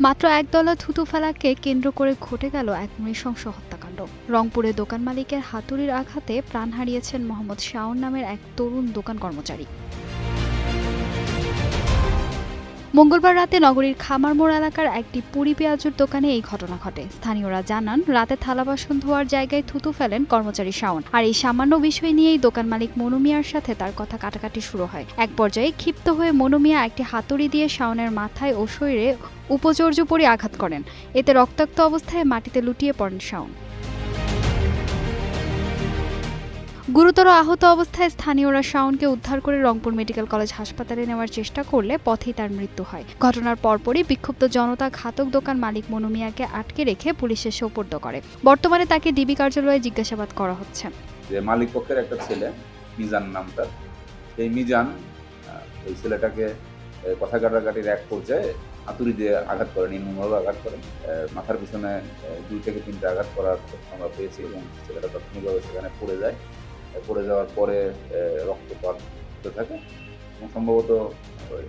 মাত্র একদলা থুতু ফেলাকে কেন্দ্র করে ঘটে গেল এক নৃশংস হত্যাকাণ্ড। রংপুরে দোকান মালিকের হাতুড়ির আঘাতে প্রাণ হারিয়েছেন মোহাম্মদ শাওন নামের এক তরুণ দোকান কর্মচারী। মঙ্গলবার রাতে নগরীর খামারমোড় এলাকার একটি পুরি পেঁয়াজুর দোকানে এই ঘটনা ঘটে। স্থানীয়রা জানান, রাতে থালা বাসন ধোয়ার জায়গায় থুতু ফেলেন কর্মচারী শাওন। আর এই সামান্য বিষয় নিয়েই দোকান মালিক মনু মিয়ার সাথে তার কথা কাটাকাটি শুরু হয়। এক পর্যায়ে ক্ষিপ্ত হয়ে মনু মিয়া একটি হাতুড়ি দিয়ে শাওনের মাথায় ও শরীরে উপর্যুপরি আঘাত করেন। এতে রক্তাক্ত অবস্থায় মাটিতে লুটিয়ে পড়েন শাওন। গুরুতর আহত অবস্থায় স্থানীয়রা শাওনকে উদ্ধার করে রংপুর মেডিকেল কলেজ হাসপাতালে নেওয়ার চেষ্টা করলে পথেই তার মৃত্যু হয়। ঘটনার পরপরই বিক্ষুব্ধ জনতা ঘাতক দোকান মালিক মনু মিয়াকে আটকে রেখে পুলিশের সোপর্দ করে। বর্তমানে তাকে ডিবি কার্যালয়ে জিজ্ঞাসাবাদ করা হচ্ছে। যে মালিক পক্ষের একটা ছেলে মিজান নামটা, এই মিজান ওই ছেলেটাকে কথা কাটাকাটির এক পর্যায়ে হাতুড়ি দিয়ে আঘাত করে, নির্মমভাবে আঘাত করেন। মাথার পিছনে 2 থেকে 3টা আঘাত করার তথ্য আমরা পেয়েছি এবং ছেলেটা তাৎক্ষণিকভাবে সেখানে পড়ে যায়। পড়ে যাওয়ার পরে রক্তপাত হতে থাকে এবং সম্ভবত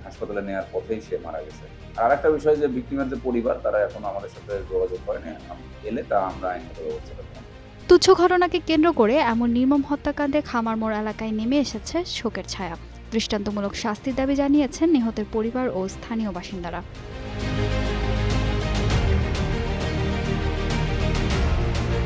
হাসপাতালে নেওয়ার পথেই সে মারা গেছে। আর একটা বিষয় যে ভিকটিমের যে পরিবার, তারা এখনো আমাদের সাথে যোগাযোগ করেনি। এলে তা আমরা আইনগত ব্যবস্থা নেব। তুচ্ছ ঘটনাকে কেন্দ্র করে এমন নির্মম হত্যাকাণ্ডে খামারমোড় এলাকায় নেমে এসেছে শোকের ছায়া। দৃষ্টান্তমূলক শাস্তির দাবি জানিয়েছেন নিহতের পরিবার ও স্থানীয় বাসিন্দারা।